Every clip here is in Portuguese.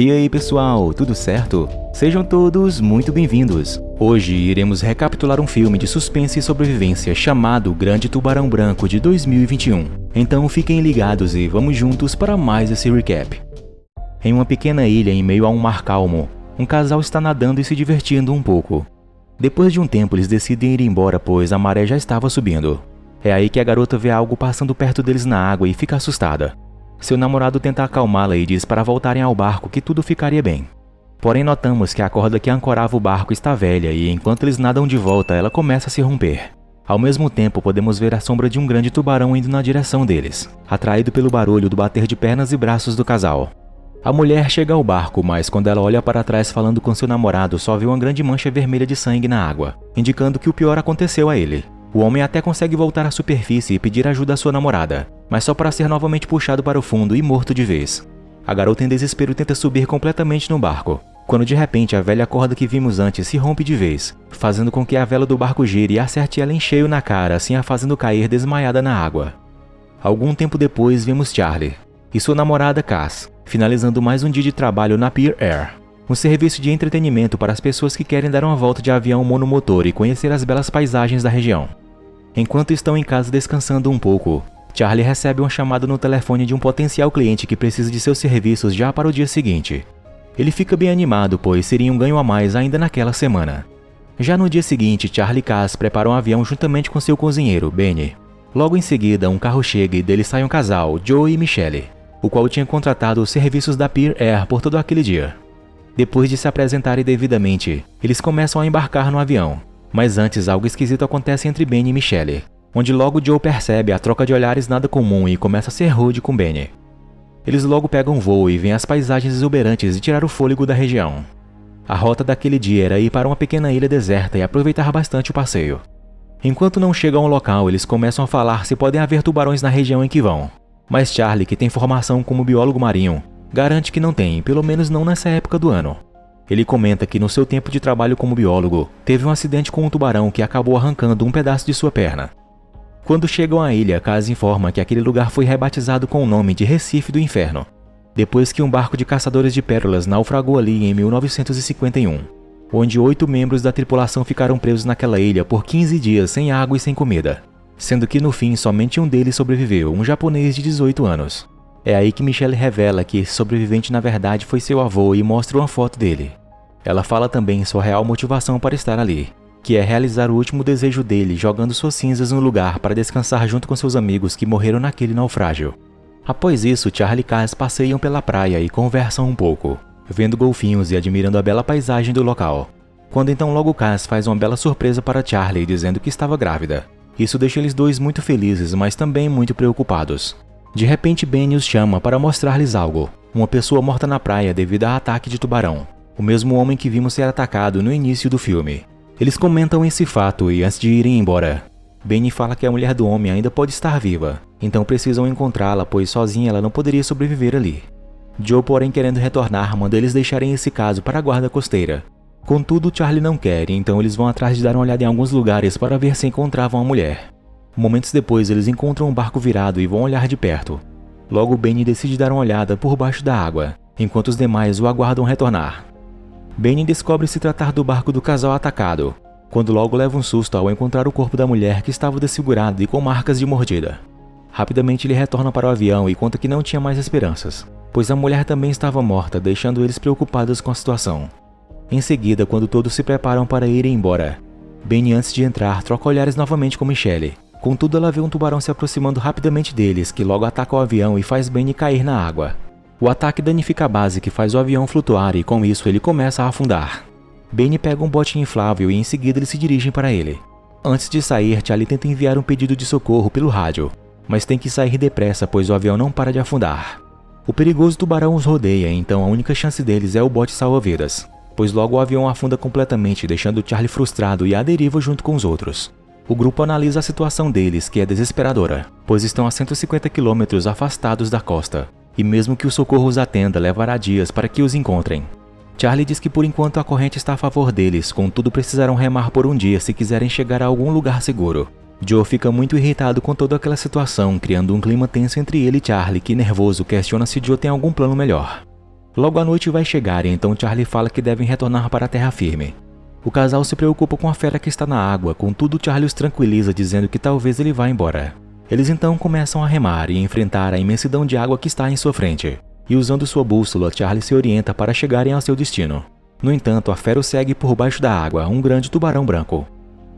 E aí pessoal, tudo certo? Sejam todos muito bem-vindos. Hoje iremos recapitular um filme de suspense e sobrevivência chamado Grande Tubarão Branco de 2021. Então fiquem ligados e vamos juntos para mais esse recap. Em uma pequena ilha em meio a um mar calmo, um casal está nadando e se divertindo um pouco. Depois de um tempo eles decidem ir embora pois a maré já estava subindo. É aí que a garota vê algo passando perto deles na água e fica assustada. Seu namorado tenta acalmá-la e diz para voltarem ao barco que tudo ficaria bem. Porém notamos que a corda que ancorava o barco está velha e enquanto eles nadam de volta ela começa a se romper. Ao mesmo tempo podemos ver a sombra de um grande tubarão indo na direção deles, atraído pelo barulho do bater de pernas e braços do casal. A mulher chega ao barco, mas quando ela olha para trás falando com seu namorado só vê uma grande mancha vermelha de sangue na água, indicando que o pior aconteceu a ele. O homem até consegue voltar à superfície e pedir ajuda à sua namorada, mas só para ser novamente puxado para o fundo e morto de vez. A garota em desespero tenta subir completamente no barco, quando de repente a velha corda que vimos antes se rompe de vez, fazendo com que a vela do barco gire e acerte ela em cheio na cara, assim a fazendo cair desmaiada na água. Algum tempo depois vemos Charlie e sua namorada Cass, finalizando mais um dia de trabalho na Pier Air, um serviço de entretenimento para as pessoas que querem dar uma volta de avião monomotor e conhecer as belas paisagens da região. Enquanto estão em casa descansando um pouco, Charlie recebe uma chamada no telefone de um potencial cliente que precisa de seus serviços já para o dia seguinte. Ele fica bem animado, pois seria um ganho a mais ainda naquela semana. Já no dia seguinte, Charlie e Cass preparam um avião juntamente com seu cozinheiro, Benny. Logo em seguida, um carro chega e dele sai um casal, Joe e Michelle, o qual tinha contratado os serviços da Pier Air por todo aquele dia. Depois de se apresentarem devidamente, eles começam a embarcar no avião. Mas antes, algo esquisito acontece entre Benny e Michelle, onde logo Joe percebe a troca de olhares nada comum e começa a ser rude com Benny. Eles logo pegam voo e veem as paisagens exuberantes e tirar o fôlego da região. A rota daquele dia era ir para uma pequena ilha deserta e aproveitar bastante o passeio. Enquanto não chegam ao local, eles começam a falar se podem haver tubarões na região em que vão. Mas Charlie, que tem formação como biólogo marinho, garante que não tem, pelo menos não nessa época do ano. Ele comenta que no seu tempo de trabalho como biólogo, teve um acidente com um tubarão que acabou arrancando um pedaço de sua perna. Quando chegam à ilha, Cass informa que aquele lugar foi rebatizado com o nome de Recife do Inferno, depois que um barco de caçadores de pérolas naufragou ali em 1951, onde 8 membros da tripulação ficaram presos naquela ilha por 15 dias sem água e sem comida, sendo que no fim somente um deles sobreviveu, um japonês de 18 anos. É aí que Michelle revela que esse sobrevivente na verdade foi seu avô e mostra uma foto dele. Ela fala também sua real motivação para estar ali, que é realizar o último desejo dele jogando suas cinzas no lugar para descansar junto com seus amigos que morreram naquele naufrágio. Após isso, Charlie e Cass passeiam pela praia e conversam um pouco, vendo golfinhos e admirando a bela paisagem do local. Quando então logo Cass faz uma bela surpresa para Charlie dizendo que estava grávida. Isso deixa eles dois muito felizes, mas também muito preocupados. De repente Benny os chama para mostrar-lhes algo, uma pessoa morta na praia devido a ataque de tubarão, o mesmo homem que vimos ser atacado no início do filme. Eles comentam esse fato e antes de irem embora, Benny fala que a mulher do homem ainda pode estar viva, então precisam encontrá-la pois sozinha ela não poderia sobreviver ali. Joe, porém querendo retornar, manda eles deixarem esse caso para a guarda costeira. Contudo, Charlie não quer, então eles vão atrás de dar uma olhada em alguns lugares para ver se encontravam a mulher. Momentos depois eles encontram um barco virado e vão olhar de perto. Logo Benny decide dar uma olhada por baixo da água, enquanto os demais o aguardam retornar. Benny descobre se tratar do barco do casal atacado, quando logo leva um susto ao encontrar o corpo da mulher que estava desfigurado e com marcas de mordida. Rapidamente ele retorna para o avião e conta que não tinha mais esperanças, pois a mulher também estava morta, deixando eles preocupados com a situação. Em seguida, quando todos se preparam para irem embora, Benny antes de entrar troca olhares novamente com Michelle. Contudo, ela vê um tubarão se aproximando rapidamente deles, que logo ataca o avião e faz Benny cair na água. O ataque danifica a base que faz o avião flutuar e com isso ele começa a afundar. Benny pega um bote inflável e em seguida eles se dirigem para ele. Antes de sair, Charlie tenta enviar um pedido de socorro pelo rádio, mas tem que sair depressa pois o avião não para de afundar. O perigoso tubarão os rodeia, então a única chance deles é o bote salva-vidas, pois logo o avião afunda completamente, deixando Charlie frustrado e à deriva junto com os outros. O grupo analisa a situação deles, que é desesperadora, pois estão a 150 km afastados da costa, e mesmo que o socorro os atenda, levará dias para que os encontrem. Charlie diz que por enquanto a corrente está a favor deles, contudo precisarão remar por um dia se quiserem chegar a algum lugar seguro. Joe fica muito irritado com toda aquela situação, criando um clima tenso entre ele e Charlie, que nervoso questiona se Joe tem algum plano melhor. Logo a noite vai chegar e então Charlie fala que devem retornar para a terra firme. O casal se preocupa com a fera que está na água, contudo Charlie os tranquiliza dizendo que talvez ele vá embora. Eles então começam a remar e enfrentar a imensidão de água que está em sua frente. E usando sua bússola, Charlie se orienta para chegarem ao seu destino. No entanto, a fera o segue por baixo da água, um grande tubarão branco.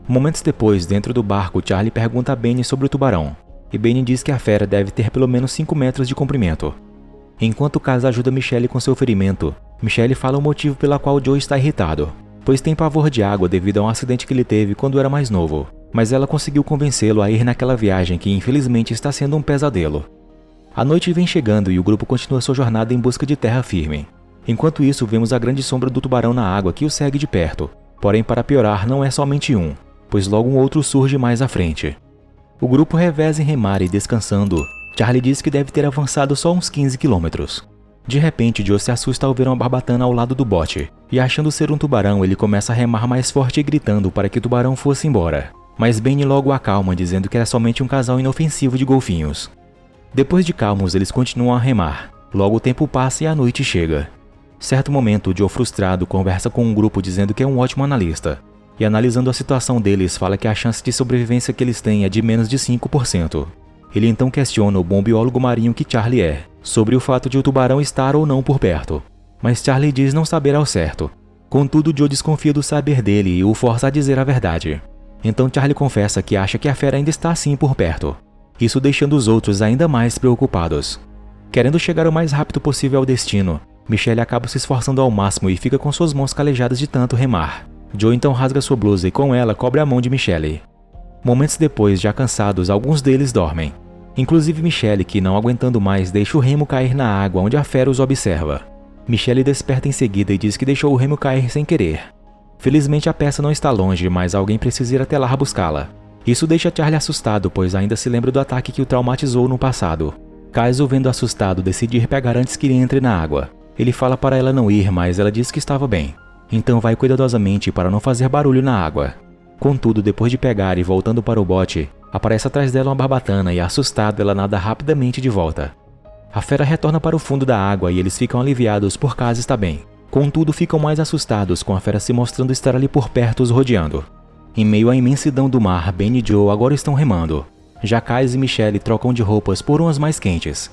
Momentos depois, dentro do barco, Charlie pergunta a Benny sobre o tubarão. E Benny diz que a fera deve ter pelo menos 5 metros de comprimento. Enquanto o Kaz ajuda Michelle com seu ferimento, Michelle fala o motivo pela qual Joe está irritado, pois tem pavor de água devido a um acidente que ele teve quando era mais novo. Mas ela conseguiu convencê-lo a ir naquela viagem que infelizmente está sendo um pesadelo. A noite vem chegando e o grupo continua sua jornada em busca de terra firme. Enquanto isso, vemos a grande sombra do tubarão na água que o segue de perto. Porém, para piorar, não é somente um, pois logo um outro surge mais à frente. O grupo reveza em remar e descansando. Charlie diz que deve ter avançado só uns 15 quilômetros. De repente, Joe se assusta ao ver uma barbatana ao lado do bote, e achando ser um tubarão, ele começa a remar mais forte e gritando para que o tubarão fosse embora. Mas Benny logo o acalma, dizendo que era somente um casal inofensivo de golfinhos. Depois de calmos, eles continuam a remar. Logo o tempo passa e a noite chega. Certo momento, Joe, frustrado, conversa com um grupo dizendo que é um ótimo analista. E analisando a situação deles, fala que a chance de sobrevivência que eles têm é de menos de 5%. Ele então questiona o bom biólogo marinho que Charlie é, sobre o fato de o tubarão estar ou não por perto. Mas Charlie diz não saber ao certo. Contudo, Joe desconfia do saber dele e o força a dizer a verdade. Então Charlie confessa que acha que a fera ainda está sim por perto. Isso deixando os outros ainda mais preocupados. Querendo chegar o mais rápido possível ao destino, Michelle acaba se esforçando ao máximo e fica com suas mãos calejadas de tanto remar. Joe então rasga sua blusa e com ela cobre a mão de Michelle. Momentos depois, já cansados, alguns deles dormem. Inclusive Michelle, que não aguentando mais, deixa o remo cair na água onde a fera os observa. Michelle desperta em seguida e diz que deixou o remo cair sem querer. Felizmente a peça não está longe, mas alguém precisa ir até lá buscá-la. Isso deixa Charlie assustado, pois ainda se lembra do ataque que o traumatizou no passado. Kaz, o vendo assustado, decide ir pegar antes que ele entre na água. Ele fala para ela não ir, mas ela diz que estava bem. Então vai cuidadosamente para não fazer barulho na água. Contudo, depois de pegar e voltando para o bote, aparece atrás dela uma barbatana e, assustada, ela nada rapidamente de volta. A fera retorna para o fundo da água e eles ficam aliviados por Kaz estar bem. Contudo, ficam mais assustados com a fera se mostrando estar ali por perto os rodeando. Em meio à imensidão do mar, Ben e Joe agora estão remando. Já Kaz e Michelle trocam de roupas por umas mais quentes.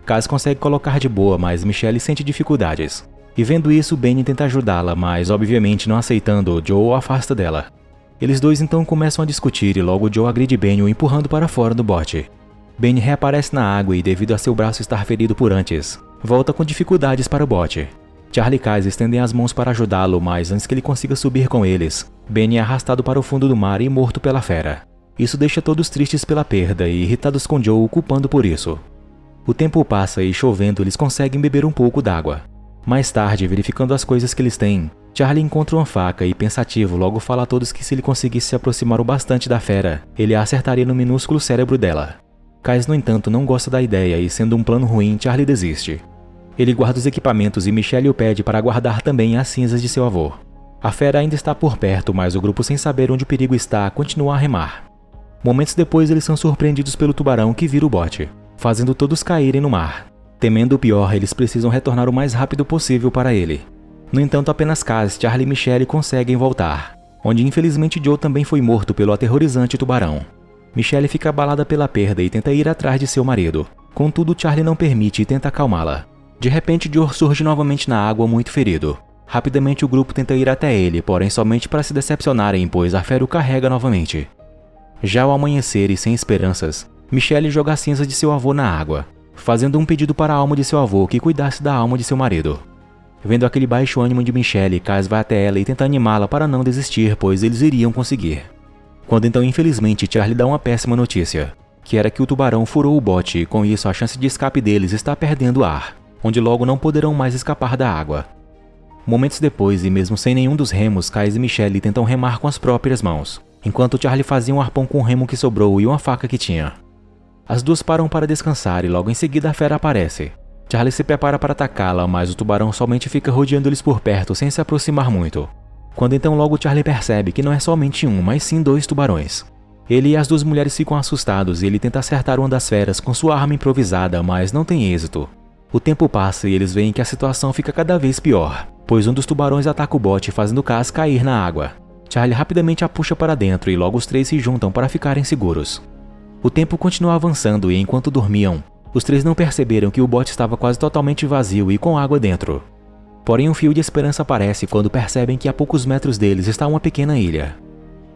Kaz consegue colocar de boa, mas Michelle sente dificuldades. E vendo isso, Ben tenta ajudá-la, mas obviamente não aceitando, Joe o afasta dela. Eles dois então começam a discutir e logo Joe agride Ben o empurrando para fora do bote. Ben reaparece na água e, devido a seu braço estar ferido por antes, volta com dificuldades para o bote. Charlie e Kaz estendem as mãos para ajudá-lo, mas antes que ele consiga subir com eles, Ben é arrastado para o fundo do mar e morto pela fera. Isso deixa todos tristes pela perda e irritados com Joe o culpando por isso. O tempo passa e, chovendo, eles conseguem beber um pouco d'água. Mais tarde, verificando as coisas que eles têm, Charlie encontra uma faca e, pensativo, logo fala a todos que se ele conseguisse se aproximar o bastante da fera, ele a acertaria no minúsculo cérebro dela. Kaz, no entanto, não gosta da ideia e, sendo um plano ruim, Charlie desiste. Ele guarda os equipamentos e Michelle o pede para guardar também as cinzas de seu avô. A fera ainda está por perto, mas o grupo, sem saber onde o perigo está, continua a remar. Momentos depois, eles são surpreendidos pelo tubarão que vira o bote, fazendo todos caírem no mar. Temendo o pior, eles precisam retornar o mais rápido possível para ele. No entanto, apenas Kaz, Charlie e Michelle conseguem voltar, onde infelizmente Joe também foi morto pelo aterrorizante tubarão. Michelle fica abalada pela perda e tenta ir atrás de seu marido. Contudo, Charlie não permite e tenta acalmá-la. De repente, Joe surge novamente na água muito ferido. Rapidamente o grupo tenta ir até ele, porém somente para se decepcionarem, pois a fera o carrega novamente. Já ao amanhecer e sem esperanças, Michelle joga a cinza de seu avô na água, fazendo um pedido para a alma de seu avô que cuidasse da alma de seu marido. Vendo aquele baixo ânimo de Michelle, Kaz vai até ela e tenta animá-la para não desistir, pois eles iriam conseguir. Quando então, infelizmente, Charlie dá uma péssima notícia, que era que o tubarão furou o bote e com isso a chance de escape deles está perdendo ar, onde logo não poderão mais escapar da água. Momentos depois, e mesmo sem nenhum dos remos, Kaz e Michelle tentam remar com as próprias mãos, enquanto Charlie fazia um arpão com o remo que sobrou e uma faca que tinha. As duas param para descansar e logo em seguida a fera aparece. Charlie se prepara para atacá-la, mas o tubarão somente fica rodeando eles por perto sem se aproximar muito. Quando então logo Charlie percebe que não é somente um, mas sim 2 tubarões. Ele e as 2 mulheres ficam assustados e ele tenta acertar uma das feras com sua arma improvisada, mas não tem êxito. O tempo passa e eles veem que a situação fica cada vez pior, pois um dos tubarões ataca o bote fazendo Kaz cair na água. Charlie rapidamente a puxa para dentro e logo os três se juntam para ficarem seguros. O tempo continua avançando e enquanto dormiam, os três não perceberam que o bote estava quase totalmente vazio e com água dentro. Porém, um fio de esperança aparece quando percebem que a poucos metros deles está uma pequena ilha.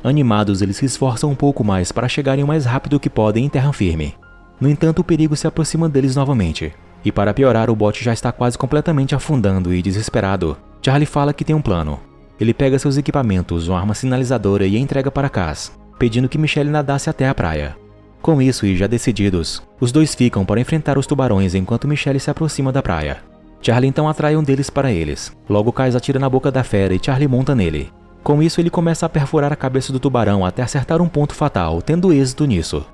Animados, eles se esforçam um pouco mais para chegarem o mais rápido que podem em terra firme. No entanto, o perigo se aproxima deles novamente. E para piorar, o bote já está quase completamente afundando e, desesperado, Charlie fala que tem um plano. Ele pega seus equipamentos, uma arma sinalizadora e a entrega para Kaz, pedindo que Michelle nadasse até a praia. Com isso e já decididos, os dois ficam para enfrentar os tubarões enquanto Michelle se aproxima da praia. Charlie então atrai um deles para eles. Logo Kaz atira na boca da fera e Charlie monta nele. Com isso ele começa a perfurar a cabeça do tubarão até acertar um ponto fatal, tendo êxito nisso.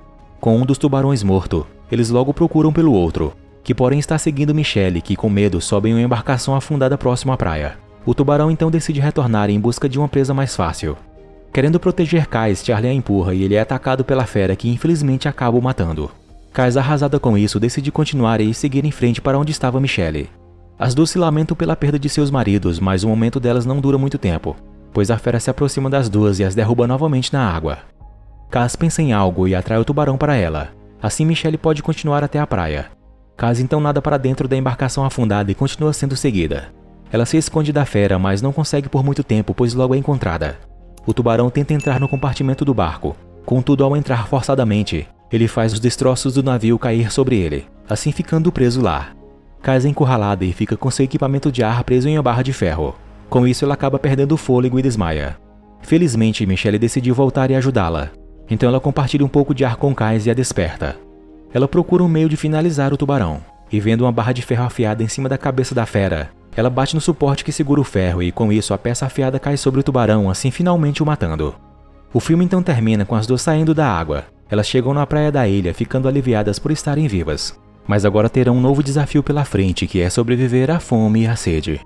Com um dos tubarões morto, eles logo procuram pelo outro, que porém está seguindo Michelle, que com medo sobe em uma embarcação afundada próximo à praia. O tubarão então decide retornar em busca de uma presa mais fácil. Querendo proteger Kaz, Charlie a empurra e ele é atacado pela fera que infelizmente acaba o matando. Kaz, arrasada com isso, decide continuar e seguir em frente para onde estava Michelle. As duas se lamentam pela perda de seus maridos, mas o momento delas não dura muito tempo, pois a fera se aproxima das duas e as derruba novamente na água. Kaz pensa em algo e atrai o tubarão para ela. Assim Michelle pode continuar até a praia. Kaz então nada para dentro da embarcação afundada e continua sendo seguida. Ela se esconde da fera, mas não consegue por muito tempo, pois logo é encontrada. O tubarão tenta entrar no compartimento do barco. Contudo, ao entrar forçadamente, ele faz os destroços do navio cair sobre ele, assim ficando preso lá. Kaz é encurralada e fica com seu equipamento de ar preso em uma barra de ferro. Com isso, ela acaba perdendo o fôlego e desmaia. Felizmente, Michelle decidiu voltar e ajudá-la. Então ela compartilha um pouco de ar com Kaz e a desperta. Ela procura um meio de finalizar o tubarão, e vendo uma barra de ferro afiada em cima da cabeça da fera, ela bate no suporte que segura o ferro e com isso a peça afiada cai sobre o tubarão, assim finalmente o matando. O filme então termina com as duas saindo da água. Elas chegam na praia da ilha, ficando aliviadas por estarem vivas. Mas agora terão um novo desafio pela frente, que é sobreviver à fome e à sede.